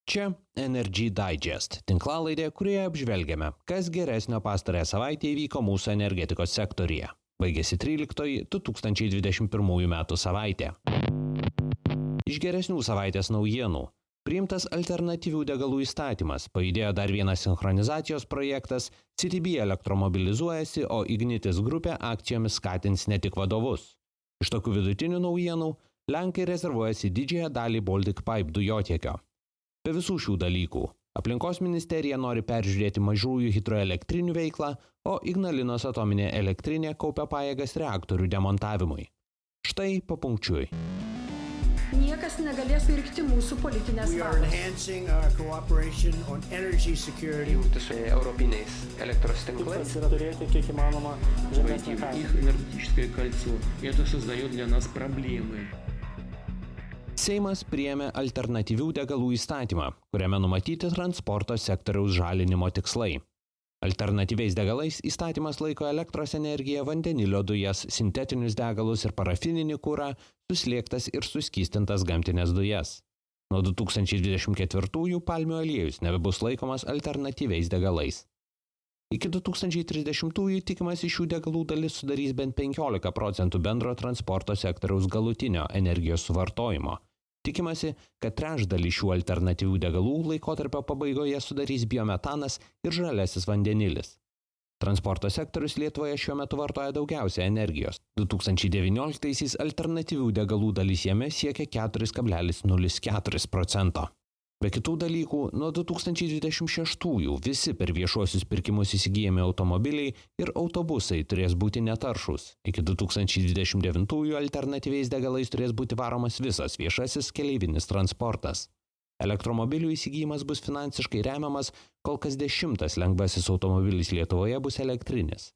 Čia Energy Digest, tinklalaidė, kurioje apžvelgiame, kas geresnio pastarąją savaitę įvyko mūsų energetikos sektorija. Baigėsi 13-2021 metų savaitė. Iš geresnių savaitės naujienų. Priimtas alternatyvių degalų įstatymas, pajudėjo dar vienas sinchronizacijos projektas, CTB elektromobilizuojasi, o Ignitis grupė akcijomis skatins ne tik vadovus. Iš tokių vidutinių naujienų, Lenkai rezervuojasi didžiąją dalį Baltic Pipe dujotiekio. Be visų šių dalykų, aplinkos ministerija nori peržiūrėti mažųjų hidroelektrinių veiklą, o Ignalinos atominė elektrinė kaupia pajėgas reaktorių demontavimui. Štai papunkčiui. Niekas negalės virkti mūsų politinės valios. Jungti su europiniais elektros tinklais. Turėti kiek įmanoma žemesnį их энергетическое кольцо. Это создает для нас проблемы. Seimas priėmė alternatyvių degalų įstatymą, kuriame numatyti transporto sektoriaus žalinimo tikslai. Alternatyviais degalais įstatymas laiko elektros energiją, vandenilio dujas, sintetinius degalus ir parafininį kurą, suslėgtas ir suskystintas gamtinės dujas. Nuo 2024 palmių aliejus nebebus laikomas alternatyviais degalais. Iki 2030 tikimasi šių degalų dalis sudarys bent 15% bendro transporto sektoriaus galutinio energijos suvartojimo. Tikimasi, kad trečdalį šių alternatyvių degalų laikotarpio pabaigoje sudarys biometanas ir žaliasis vandenilis. Transporto sektorius Lietuvoje šiuo metu vartoja daugiausia energijos. 2019 alternatyvių degalų dalis jame siekia 4,04%. Be kitų dalykų, nuo 2026 visi per viešuosius pirkimus įsigyjami automobiliai ir autobusai turės būti netaršūs. Iki 2029 alternatyviais degalais turės būti varomas visas viešasis keleivinis transportas. Elektromobilių įsigijimas bus finansiškai remiamas, kol kas 10 lengvasis automobilis Lietuvoje bus elektrinis.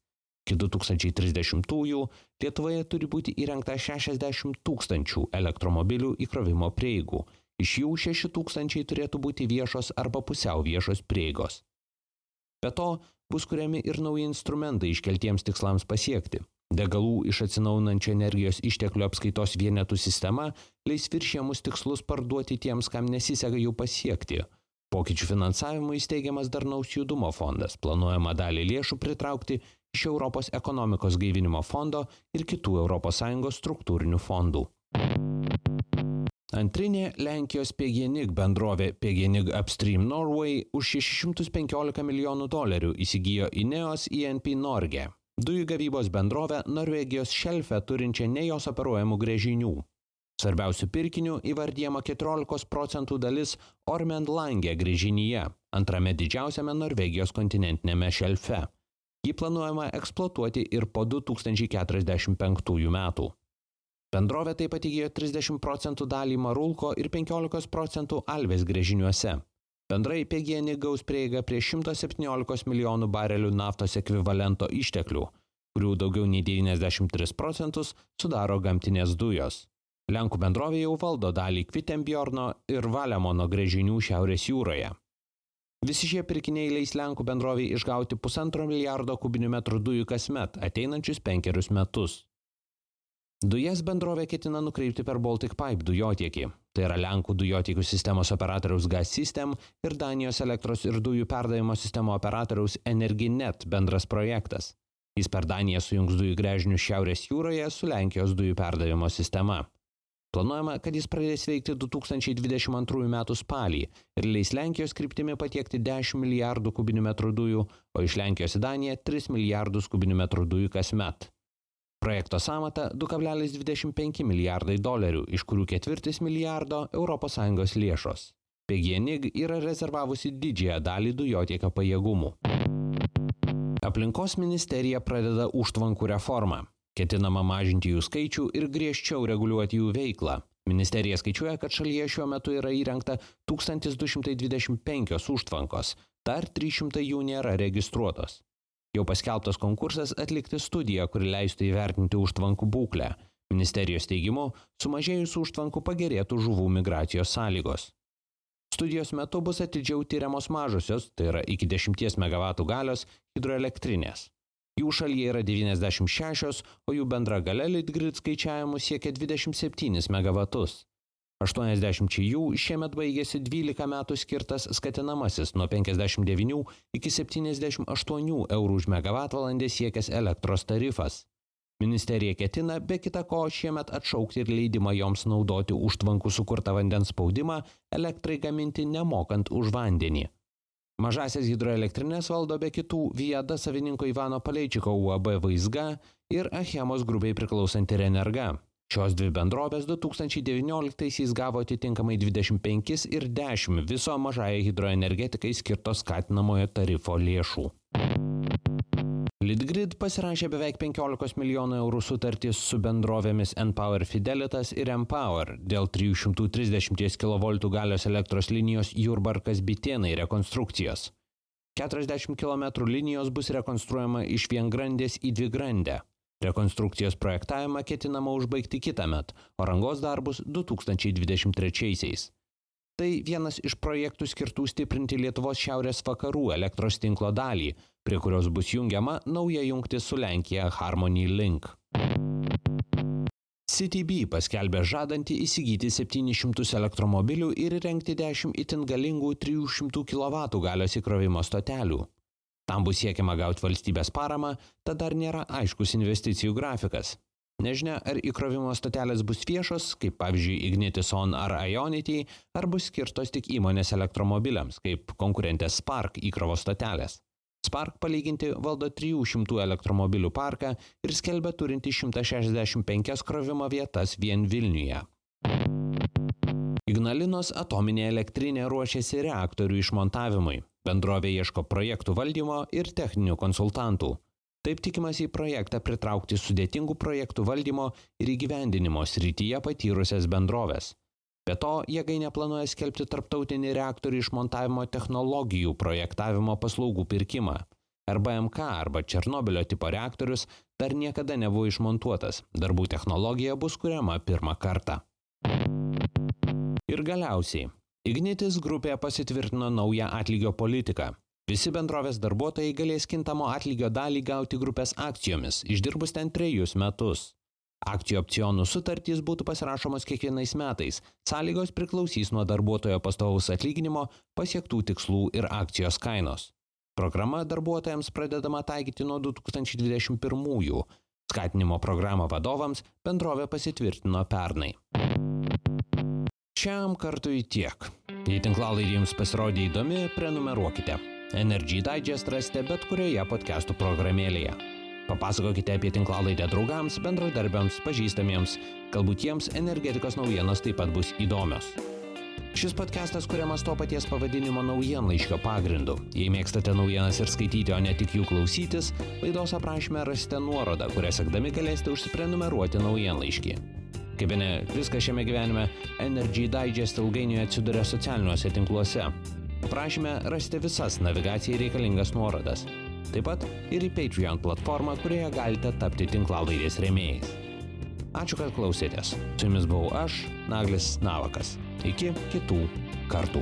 Iki 2030 Lietuvoje turi būti įrengta 60 000 elektromobilių įkrovimo prieigų. Iš jų 6 000 turėtų būti viešos arba pusiau viešos prieigos. Be to, bus kuriami ir nauji instrumentai iškeltiems tikslams pasiekti. Degalų iš atsinaujinančių energijos išteklių apskaitos vienetų sistema leis viršijamus tikslus parduoti tiems, kam nesiseka jų pasiekti. Pokyčių finansavimui įsteigiamas darnaus judumo fondas, planuojama dalį lėšų pritraukti iš Europos ekonomikos gaivinimo fondo ir kitų ES struktūrinių fondų. Antrinė Lenkijos PGNiG bendrovė PGNiG Upstream Norway už $615 milijonų įsigijo Ineos E&P Norge, dujų gavybos bendrovę Norvegijos šelfe turinčią ne jos operuojamų gręžinių. Svarbiausių pirkinių įvardyjama 14% dalis Ormen Lange gręžinyje, antrame didžiausiame Norvegijos kontinentinėme šelfe. Jį planuojama eksploatuoti ir po 2045 metų. Bendrovė taip pat įgijo 30% dalį Marulko ir 15% Alvės gręžiniuose. Bendrai PGNiG gaus prieigą prie 117 milijonų barelių naftos ekvivalento išteklių, kurių daugiau nei 93% sudaro gamtinės dujos. Lenkų bendrovė jau valdo dalį Kvitembjorno ir Valemono gręžinių Šiaurės jūroje. Visi šie pirkiniai leis Lenkų bendrovei išgauti 1,5 milijardo kubinių metrų dujų kasmet ateinančius 5 metus. Dujas bendrovė ketina nukreipti per Baltic Pipe dujotiekį. Tai yra Lenkų dujotiekių sistemos operatoriaus Gaz-System ir Danijos elektros ir dujų perdavimo sistemo operatoriaus Energinet bendras projektas. Jis per Daniją sujungs dujų gręžinius Šiaurės jūroje su Lenkijos dujų perdavimo sistema. Planuojama, kad jis pradės veikti 2022 metų spalį ir leis Lenkijos kryptimi patiekti 10 milijardų kubinių metrų dujų, o iš Lenkijos į Daniją 3 milijardus kubinių metrų dujų kasmet. Projekto sąmata $2,25 milijardai, iš kurių $0,25 milijardo ES lėšos. PGNiG yra rezervavusi didžiąją dalį dujotiekio pajėgumų. Aplinkos ministerija pradeda užtvankų reformą. Ketinama mažinti jų skaičių ir griežčiau reguliuoti jų veiklą. Ministerija skaičiuoja, kad šalyje šiuo metu yra įrengta 1225 užtvankos, dar 300 jų nėra registruotos. Jau paskelbtas konkursas atlikti studiją, kuri leistų įvertinti užtvankų būklę. Ministerijos teigimu, sumažėjus užtvankų pagerėtų žuvų migracijos sąlygos. Studijos metu bus atidžiau tyriamos mažosios, tai yra iki 10 MW galios, hidroelektrinės. Jų šalyje yra 96, o jų bendra galia Litgrid skaičiavimu siekia 27 MW. 80 jų šiemet baigėsi 12 metų skirtas skatinamasis nuo 59 iki 78 eurų už megavatvalandę siekęs elektros tarifas. Ministerija ketina be kita ko šiemet atšaukti ir leidimą joms naudoti užtvankų sukurtą vandens spaudimą elektrai gaminti nemokant už vandenį. Mažasias hidroelektrinės valdo be kitų Viada savininko Ivano Paleičiko UAB Vaizga ir Achemos grupiai priklausanti Renerga. Šios dvi bendrovės 2019 gavo atitinkamai 25 ir 10 viso mažąją hidroenergetikai skirto skatinamojo tarifo lėšų. Litgrid pasirašė beveik 15 milijonų eurų sutartys su bendrovėmis Npower Fidelitas ir Empower dėl 330 kV galios elektros linijos Jurbarkas Bitėnai rekonstrukcijos. 40 km linijos bus rekonstruojama iš viengrandės į dvigrandę. Rekonstrukcijos projektavimą ketinama užbaigti kitąmet, o rangos darbus 2023. Tai vienas iš projektų skirtų stiprinti Lietuvos šiaurės vakarų elektros tinklo dalį, prie kurios bus jungiama nauja jungtis su Lenkija Harmony Link. CTB paskelbė žadantį įsigyti 700 elektromobilių ir įrengti 10 itin galingų 300 kW galios įkrovimo stotelių. Tam bus siekiama gauti valstybės paramą, tad dar nėra aiškus investicijų grafikas. Nežinia, ar įkrovimo stotelės bus viešos, kaip pavyzdžiui Ignitison ar Ionity, ar bus skirtos tik įmonės elektromobiliams, kaip konkurentės Spark įkrovos stotelės. Spark palyginti valdo 300 elektromobilių parką ir skelbia turinti 165 krovimo vietas vien Vilniuje. Ignalinos atominė elektrinė ruošiasi reaktorių išmontavimui. Bendrovė ieško projektų valdymo ir techninių konsultantų. Taip tikimasi į projektą pritraukti sudėtingų projektų valdymo ir įgyvendinimo srityje patyrusias bendrovės. Be to, jėgainė planuoja skelbti tarptautinį reaktorių išmontavimo technologijų projektavimo paslaugų pirkimą. RBMK arba Černobylio tipo reaktorius dar niekada nebuvo išmontuotas. Darbų technologija bus kuriama pirmą kartą. Ir galiausiai, Ignitis grupėje pasitvirtino naują atlygio politiką. Visi bendrovės darbuotojai galės kintamo atlygio dalį gauti grupės akcijomis, išdirbus ten 3 metus. Akcijų opcionų sutartys būtų pasirašomos kiekvienais metais, sąlygos priklausys nuo darbuotojo pastovaus atlyginimo, pasiektų tikslų ir akcijos kainos. Programa darbuotojams pradedama taikyti nuo 2021-ųjų. Skatinimo programą vadovams bendrovė pasitvirtino pernai. Šiam kartui tiek. Jei tinklalaidė jums pasirodė įdomi, prenumeruokite. Energy Digest rasite bet kurioje podcastų programėlėje. Papasakokite apie tinklalaidę draugams, bendradarbiams, pažįstamiems, galbūt jiems energetikos naujienos taip pat bus įdomios. Šis podcastas kuriamas to paties pavadinimo naujienlaiškio pagrindu. Jei mėgstate naujienas ir skaityti, o ne tik jų klausytis, laidos aprašyme rasite nuorodą, kurią sekdami galėsite užsiprenumeruoti naujienlaiškį. Kaip ne, viskas šiame gyvenime Energy Digest ilgainiui atsiduria socialiniuose tinkluose. Aprašyme rasite visas navigacijai reikalingas nuorodas. Taip pat ir į Patreon platformą, kurioje galite tapti tinklalaidės rėmėjais. Ačiū, kad klausėtės. Su jumis buvau aš, Naglis Navakas. Iki kitų kartų.